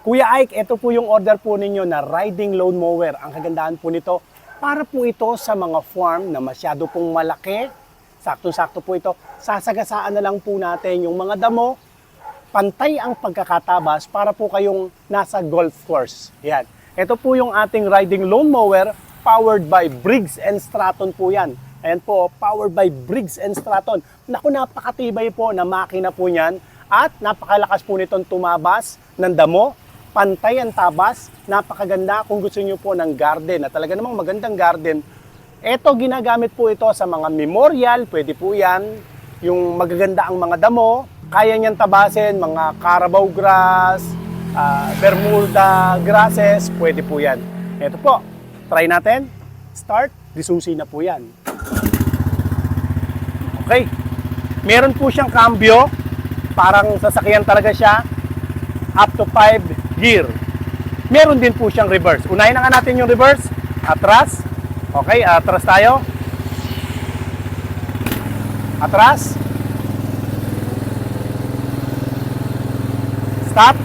Kuya Ike, ito po yung order po ninyo na riding lawn mower. Ang kagandahan po nito, para po ito sa mga farm na masyado pong malaki. Saktong-sakto po ito. Sasagasaan na lang po natin yung mga damo. Pantay ang pagkakatabas para po kayong nasa golf course. Yan. Ito po yung ating riding lawn mower powered by Briggs & Stratton po yan. Ayan po, powered by Briggs & Stratton. Naku, napakatibay po na makina po yan at napakalakas po nitong tumabas ng damo. Pantay ang tabas, napakaganda kung gusto niyo po ng garden na talaga namang magandang garden. Ito, ginagamit po ito sa mga memorial, pwede po yan. Yung magaganda ang mga damo, kaya niyan tabasin, mga Carabao grass, Bermuda grasses, pwede po yan. Ito po, try natin. Start, disusi na po yan. Okay, meron po siyang cambio, parang sasakyan talaga siya, up to 5 gear. Meron din po siyang reverse. Unahin na nga natin yung reverse. Atras. Okay, atras tayo. Atras. Stop.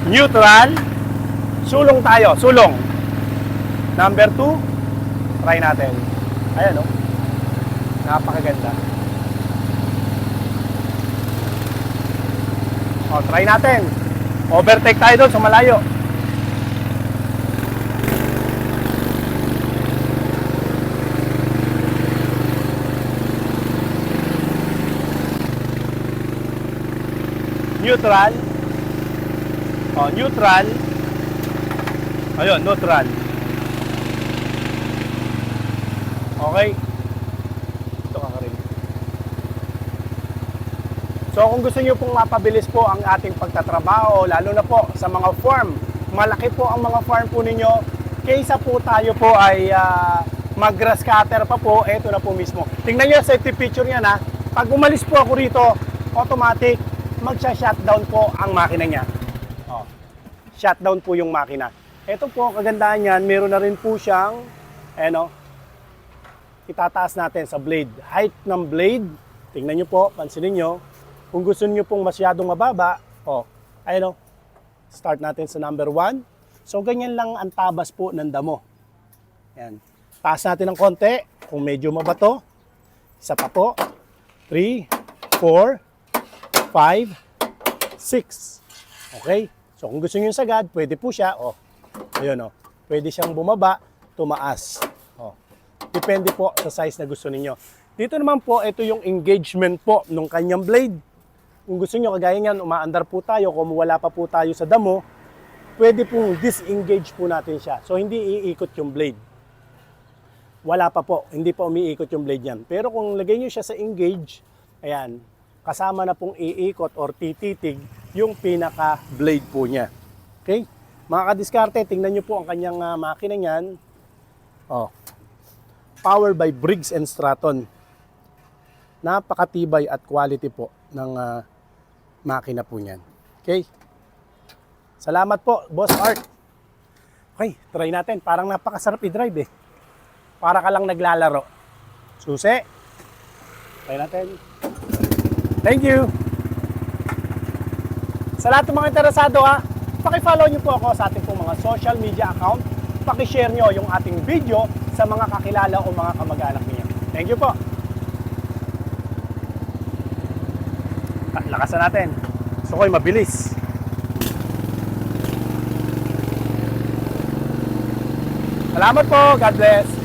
Neutral. Sulong tayo, sulong. Number 2. Try natin. Ayan o. Napakaganda. O, try natin. Overtake tayo doon sa malayo. Neutral. O, neutral. Ayun, neutral. Okay. Ito kakarin. So kung gusto niyo pong mapabilis po ang ating pagtatrabaho, lalo na po sa mga farm, malaki po ang mga farm po ninyo, kaysa po tayo po ay mag-grass cutter pa po, eto na po mismo. Tingnan niyo sa safety picture niya na, pag umalis po ako rito, automatic, magsha-shutdown po ang makina niya. Oh, shutdown po yung makina. Ito po, kagandahan niyan, meron na rin po siyang, itataas natin sa blade. Height ng blade, tingnan niyo po, pansinin niyo. Kung gusto niyo pong masyadong mababa, start natin sa number 1. So, ganyan lang ang tabas po ng damo. Yan. Taas natin ng konti, kung medyo mabato. Isa pa po. 3, 4, 5, 6. Okay? So, kung gusto niyo sagad, pwede po siya. Ayun, pwede siyang bumaba, tumaas. Depende po sa size na gusto niyo. Dito naman po, ito yung engagement po ng kanyang blade. Kung gusto niyo, kagaya niyan, umaandar po tayo, kung wala pa po tayo sa damo, pwede pong disengage po natin siya. So, hindi iikot yung blade. Wala pa po, hindi pa umiikot yung blade yan. Pero kung lagay niyo siya sa engage, ayan, kasama na pong iikot or tititig yung pinaka-blade po niya. Okay? Mga kadiskarte, tingnan niyo po ang kanyang makina niyan. Powered by Briggs & Stratton. Napakatibay at quality po ng makina po niyan. Okay? Salamat po, Boss Art. Okay, try natin. Parang napakasarap i-drive eh. Para ka lang naglalaro. Susi. Try natin. Thank you. Sa lahat ng mga interesado paki-follow nyo po ako sa ating pong mga social media account. Paki-share nyo yung ating video sa mga kakilala o mga kamag-anak niyo. Thank you po. Lakasan natin. Gusto ko'y mabilis. Salamat po. God bless.